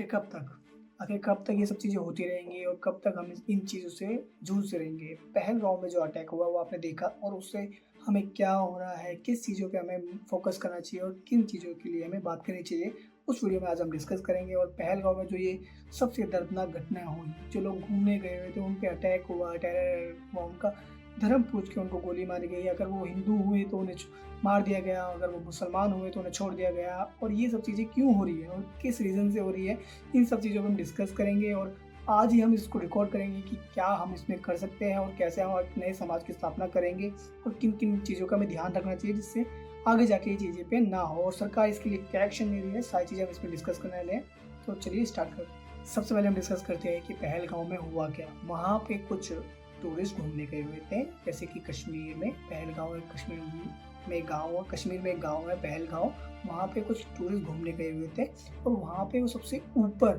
आखिर कब तक? आखिर कब तक ये सब चीज़ें होती रहेंगी और कब तक हम इन चीज़ों से जूझते रहेंगे? पहलगाँव में जो अटैक हुआ वो आपने देखा और उससे हमें क्या हो रहा है, किस चीज़ों पे हमें फ़ोकस करना चाहिए और किन चीज़ों के लिए हमें बात करनी चाहिए, उस वीडियो में आज हम डिस्कस करेंगे। और पहलगाँव में जो ये सबसे दर्दनाक घटना हुई, जो लोग घूमने गए हुए थे उन पे अटैक हुआ, टेरर हुआ, उनका धर्म पूछ के उनको गोली मारी गई। अगर वो हिंदू हुए तो उन्हें मार दिया गया, अगर वो मुसलमान हुए तो उन्हें छोड़ दिया गया। और ये सब चीज़ें क्यों हो रही है और किस रीज़न से हो रही है, इन सब चीज़ों को हम डिस्कस करेंगे। और आज ही हम इसको रिकॉर्ड करेंगे कि क्या हम इसमें कर सकते हैं और कैसे हम एक नए समाज की स्थापना करेंगे और किन-किन चीज़ों का हमें ध्यान रखना चाहिए जिससे आगे जाके ये चीज़ें पे ना हो और सरकार इसके लिए क्या एक्शन ले रही है, सारी चीज़ें हम इसमें डिस्कस करने वाले हैं। तो चलिए स्टार्ट करते हैं। सबसे पहले हम डिस्कस करते हैं कि पहलगाँव में हुआ क्या। वहाँ पे कुछ टूरिस्ट घूमने गए हुए थे, जैसे कि कश्मीर में पहलगाँव है, कश्मीर में एक गाँव है पहलगाँव। वहाँ पे कुछ टूरिस्ट घूमने गए हुए थे और वहाँ पे वो सबसे ऊपर,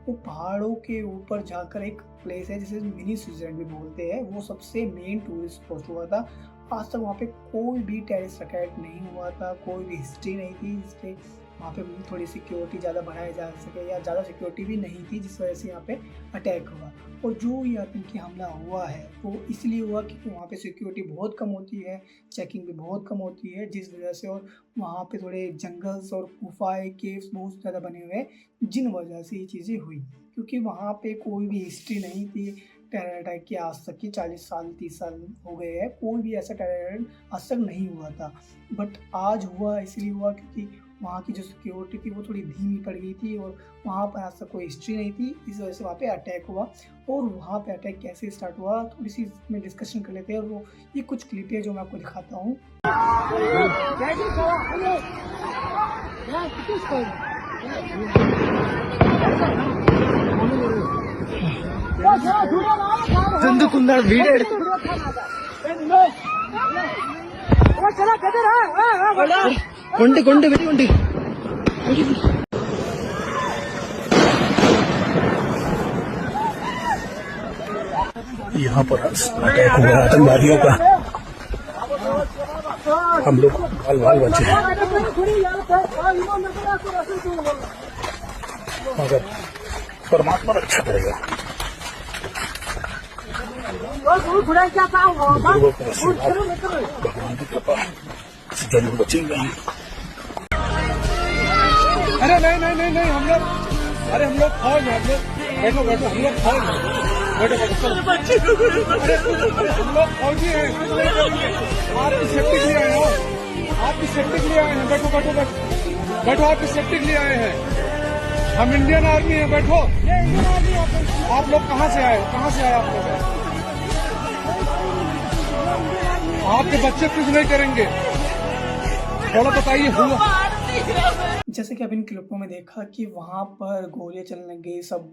वो पहाड़ों के ऊपर जाकर एक प्लेस है जिसे मिनी स्विट्ज़रलैंड भी बोलते हैं, वो सबसे मेन टूरिस्ट स्पॉट हुआ था। आज तक वहाँ पे कोई भी टेररिस्ट अटैक नहीं हुआ था, कोई भी हिस्ट्री नहीं थी जिसपे वहाँ पे थोड़ी सिक्योरिटी ज़्यादा बढ़ाया जा सके, या ज़्यादा सिक्योरिटी भी नहीं थी जिस वजह से यहाँ पे अटैक हुआ। और जो ये आतंकी हमला हुआ है वो इसलिए हुआ क्योंकि वहाँ पे सिक्योरिटी बहुत कम होती है, चेकिंग भी बहुत कम होती है, जिस वजह से। और वहाँ पे थोड़े जंगल्स और गुफाएं, केव्स बहुत ज़्यादा बने हुए हैं, जिन वजह से ये चीज़ें हुई। क्योंकि वहाँ पे कोई भी हिस्ट्री नहीं थी टेरर अटैक की आज तक की। 40 साल 30 साल हो गए हैं, कोई भी ऐसा टेरर आज तक नहीं हुआ था। बट आज हुआ इसलिए हुआ क्योंकि वहाँ की जो सिक्योरिटी थी वो थोड़ी धीमी पड़ गई थी और वहाँ पर आज तक कोई हिस्ट्री नहीं थी, इस वजह से वहाँ पे अटैक हुआ। और वहाँ पे अटैक कैसे स्टार्ट हुआ थोड़ी सी इसमें डिस्कशन कर लेते हैं। और वो ये कुछ क्लिप है जो मैं आपको दिखाता हूँ। यहाँ पर अटैक हुआ आतंकवादियों का, हम लोग बाल बचे हैं, मगर परमात्मा रक्षा करेगा। बुजुर्गों का आशीर्वाद, भगवान की कृपा जरूर बचेंगे। अरे नहीं हम लोग फौज है, बैठो हम लोग फौज है, हम लोग फौजी हैं, आपकी सेफ्टी के लिए आए हो, आपकी सेफ्टी के लिए आए हैं, बैठो आपकी सेफ्टी के लिए आए हैं, हम इंडियन आर्मी है, बैठो। आप लोग कहाँ से आए आप लोग? आपके बच्चे कुछ नहीं करेंगे, थोड़ा बताइए। हुआ जैसे कि अब इन क्लिपों में देखा कि वहाँ पर गोलियां चलने लग गई, सब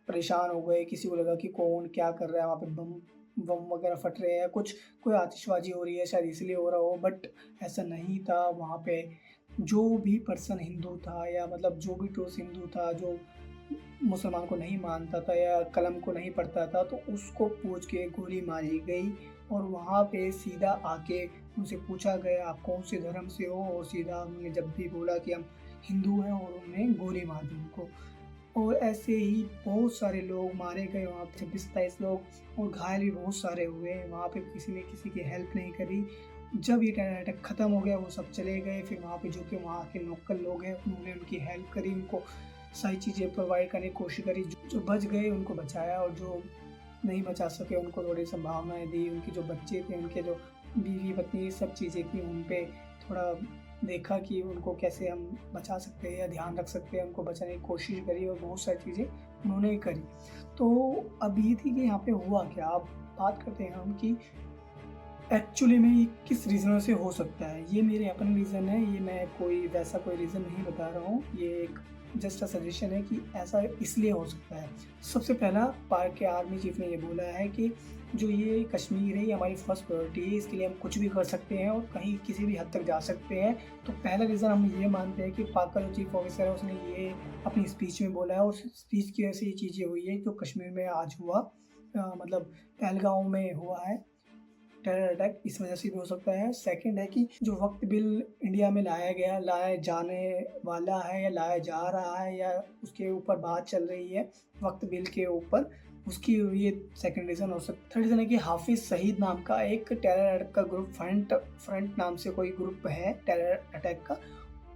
परेशान हो गए, किसी को लगा कि कौन क्या कर रहा है, वहाँ पे बम वगैरह फट रहे हैं, कोई आतिशबाजी हो रही है, शायद इसलिए हो रहा हो। बट ऐसा नहीं था। वहाँ पे जो भी पर्सन हिंदू था, या मतलब जो भी टूरिस्ट हिंदू था जो मुसलमान को नहीं मानता था या कलम को नहीं पढ़ता था, तो उसको पूछ के गोली मारी गई। और वहाँ पे सीधा आके उनसे पूछा गया आप कौन से धर्म से हो, और सीधा उन्होंने जब भी बोला कि हम हिंदू हैं, और उन्होंने गोली मार दी उनको। और ऐसे ही बहुत सारे लोग मारे गए वहाँ पे, 26-27 लोग, और घायल भी बहुत सारे हुए। वहाँ पे किसी ने किसी की हेल्प नहीं करी। जब ये टेरर अटैक ख़त्म हो गया वो सब चले गए। फिर वहाँ पे जो कि वहाँ के लोकल लोग हैं उन्होंने उनकी हेल्प करी, उनको सारी चीज़ें प्रोवाइड करने की कोशिश करी। जो बच गए उनको बचाया, और जो नहीं बचा सके उनको थोड़ी संभावनाएँ दी। उनके जो बच्चे थे, उनके जो बीवी पत्नी, सब चीज़ें थी, उन पे थोड़ा देखा कि उनको कैसे हम बचा सकते हैं या ध्यान रख सकते हैं, उनको बचाने की कोशिश करी और बहुत सारी चीज़ें उन्होंने करी। तो अब ये थी कि यहाँ पे हुआ क्या। अब बात करते हैं हम कि एक्चुअली में ये किस रीज़नों से हो सकता है। ये मेरे अपने रीज़न है, ये मैं कोई वैसा कोई रीज़न नहीं बता रहा हूँ, ये एक जस्ट अ सजेशन है कि ऐसा इसलिए हो सकता है। सबसे पहला, पाक के आर्मी चीफ ने ये बोला है कि जो ये कश्मीर है ये हमारी फर्स्ट प्रायोरिटी है, इसके लिए हम कुछ भी कर सकते हैं और कहीं किसी भी हद तक जा सकते हैं। तो पहला रीज़न हम ये मानते हैं कि पाक का जो चीफ ऑफिसर है उसने ये अपनी स्पीच में बोला है, और स्पीच की वजह से ये चीज़ें हुई है जो कश्मीर में आज हुआ, मतलब पहलगाँव में हुआ है टेरर अटैक इस वजह से भी हो सकता है। सेकंड है कि जो वक्त बिल इंडिया में लाया जाने वाला है या लाया जा रहा है या उसके ऊपर बात चल रही है वक्त बिल के ऊपर, उसकी ये सेकंड रीज़न हो सकता है। थर्ड रीज़न है कि हाफिज़ सईद नाम का एक टेरर अटैक का ग्रुप, फ्रंट नाम से कोई ग्रुप है टेरर अटैक का,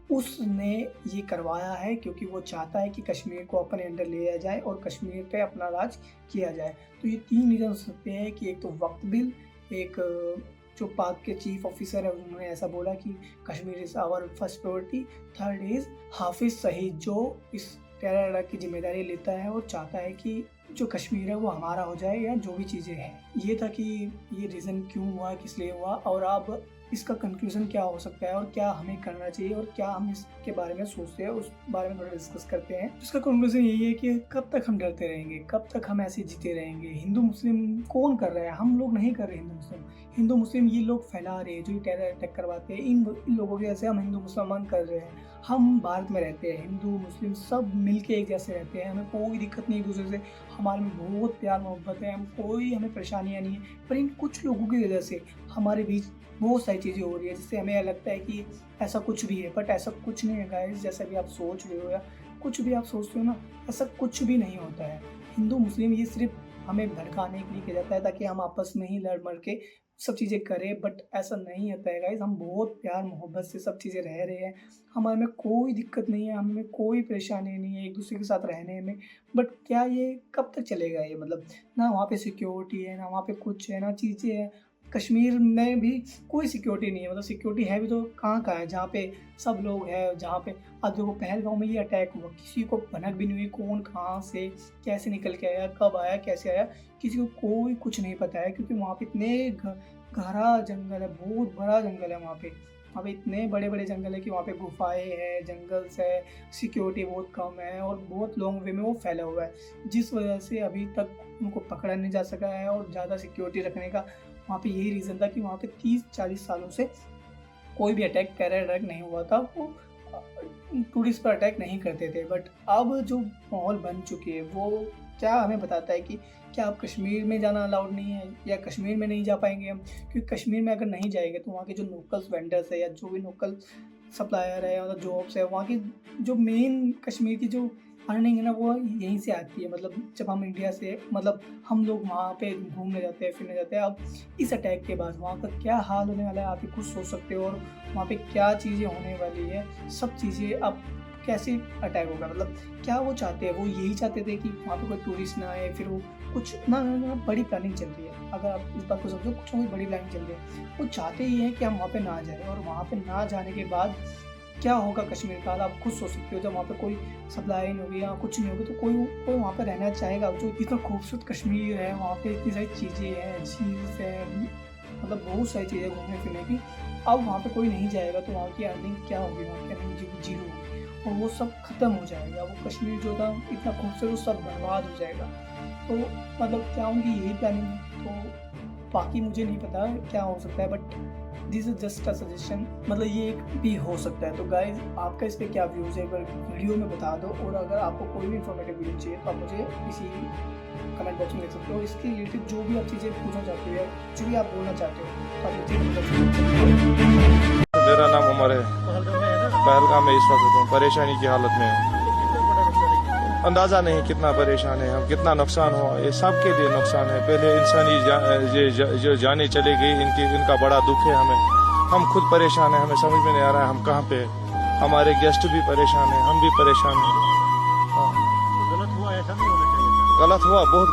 उसने ये करवाया है क्योंकि वो चाहता है कि कश्मीर को अपने अंडर लिया जाए और कश्मीर पे अपना राज किया जाए। तो ये 3 रीज़न हो सकते हैं कि एक तो वक्त बिल, एक जो पाक के चीफ ऑफिसर है उन्होंने ऐसा बोला कि Kashmir is our first priority, third is Hafiz Saeed जो इस टेरर अटैक की जिम्मेदारी लेता है और चाहता है कि जो कश्मीर है वो हमारा हो जाए या जो भी चीज़ें हैं। ये था कि ये रीज़न क्यों हुआ, किस लिए हुआ और अब इसका कंक्लूजन क्या हो सकता है और क्या हमें करना चाहिए और क्या हम इसके बारे में सोचते हैं, उस बारे में थोड़ा डिस्कस करते हैं। इसका कंक्लूजन यही है कि कब तक हम डरते रहेंगे, कब तक हम ऐसे जीते रहेंगे। हिंदू मुस्लिम कौन कर रहा है? हम लोग नहीं कर रहे। हिंदू मुस्लिम ये लोग फैला रहे हैं जो टेरर अटैक करवाते हैं, इन लोगों की वजह से हम हिंदू मुसलमान कर रहे हैं। हम भारत में रहते हैं, हिंदू मुस्लिम सब मिलके एक जैसे रहते हैं, हमें कोई दिक्कत नहीं एक दूसरे से, हमारे में बहुत प्यार मोहब्बत है, हमें परेशानियाँ नहीं है। पर इन कुछ लोगों की वजह से हमारे बीच बहुत सारी चीज़ें हो रही है जिससे हमें लगता है कि ऐसा कुछ भी है, बट ऐसा कुछ नहीं है गाइस। जैसा भी आप सोच रहे हो या कुछ भी आप सोचते हो ना, ऐसा कुछ भी नहीं होता है। हिंदू मुस्लिम ये सिर्फ हमें भड़काने के लिए किया जाता है ताकि हम आपस में ही लड़ मर के सब चीज़ें करें, बट ऐसा नहीं होता है गाइस। हम बहुत प्यार मोहब्बत से सब चीज़ें रह रहे हैं, हमारे में कोई दिक्कत नहीं है, हमें कोई परेशानी नहीं है एक दूसरे के साथ रहने में। बट क्या ये कब तक चलेगा? ये मतलब ना वहाँ पे सिक्योरिटी है, ना वहाँ पे कुछ है, ना चीज़ें हैं। कश्मीर में भी कोई सिक्योरिटी नहीं है, मतलब सिक्योरिटी है भी तो कहाँ है जहाँ पे सब लोग हैं, जहाँ पे अब देखो पहलगाँव में ये अटैक हुआ, किसी को भनक भी नहीं हुई कौन कहाँ से कैसे निकल के आया, कब आया, कैसे आया, किसी को कोई कुछ नहीं पता है क्योंकि वहाँ पे इतने गहरा जंगल है, बहुत बड़ा जंगल है वहाँ पे इतने बड़े बड़े जंगल है कि वहाँ पे गुफाएं हैं, जंगल्स है, सिक्योरिटी बहुत कम है और बहुत लॉन्ग वे में वो फैला हुआ है, जिस वजह से अभी तक उनको पकड़ा नहीं जा सका है। और ज़्यादा सिक्योरिटी रखने का वहाँ पे यही रीज़न था कि वहाँ पे 30-40 सालों से कोई भी टेरर अटैक नहीं हुआ था, वो टूरिस्ट पर अटैक नहीं करते थे। बट अब जो माहौल बन चुके हैं वो क्या हमें बताता है कि क्या आप कश्मीर में जाना अलाउड नहीं है या कश्मीर में नहीं जा पाएंगे हम, क्योंकि कश्मीर में अगर नहीं जाएंगे तो वहाँ के जो लोकल वेंडर्स है या जो भी लोकल सप्लायर है मतलब जॉब्स है, वहाँ की जो मेन कश्मीर की जो अर्निंग है ना वो यहीं से आती है। मतलब जब हम इंडिया से मतलब हम लोग वहाँ पे घूमने जाते हैं, फिरने जाते हैं, अब इस अटैक के बाद वहाँ का क्या हाल होने वाला है आप ही खुद सोच सकते हो। और वहाँ पे क्या चीज़ें होने वाली है, सब चीज़ें अब कैसे अटैक होगा, मतलब क्या वो चाहते हैं? वो यही चाहते थे कि वहाँ पे कोई टूरिस्ट ना आए, फिर वो कुछ ना बड़ी प्लानिंग चल रही है। अगर आप इस बात को समझो, कुछ ना बड़ी प्लानिंग चल रही है। वो चाहते ही हैं कि हम वहाँ पे ना जाएं, और वहाँ पे ना जाने के बाद क्या होगा कश्मीर का, आप खुद सोच सकते हो। जब वहाँ पे कोई सप्लाई नहीं होगी या कुछ नहीं होगी तो कोई वहाँ पे रहना चाहेगा। जो इतना खूबसूरत कश्मीर है, वहाँ पे इतनी सारी चीज़ें हैं, झील है, मतलब बहुत सारी चीज़ें घूमने फिरने की। अब वहाँ पे कोई नहीं जाएगा तो वहाँ की अर्निंग क्या होगी, वहाँ की अर्निंग जीरो होगी और वो सब ख़त्म हो जाएगा। वो कश्मीर जो था इतना खूबसूरत वो सब बर्बाद हो जाएगा। तो मतलब क्या उनकी यही प्लानिंग है? तो बाकी मुझे नहीं पता क्या हो सकता है, but this is just a suggestion, मतलब ये एक भी हो सकता है। तो गाइज आपका इस पर क्या व्यूज़ है, एक बार वीडियो में बता दो। और अगर आपको कोई भी इन्फॉर्मेटिव वीडियो चाहिए तो आप मुझे इसी कमेंट बॉक्स में लिख सकते हो। इसके रिलेटेड जो भी आप चीज़ें पूछना चाहते हो या जो भी आप बोलना चाहते हो तो आप मुझे कमेंट बॉक्स में लिख सकते हो। मेरा नाम उमर है, पहलगाम में इस वक्त हूँ, परेशानी की हालत में हूँ। अंदाज़ा नहीं कितना परेशान है हम, कितना नुकसान हुआ, ये सबके लिए नुकसान है। पहले इंसानी जो जाने चले गई इनका बड़ा दुख है हमें। हम खुद परेशान हैं, हमें समझ में नहीं आ रहा है हम कहाँ पे। हमारे गेस्ट भी परेशान हैं, हम भी परेशान हैं। गलत हुआ, ऐसा नहीं होना चाहिए। गलत हुआ बहुत।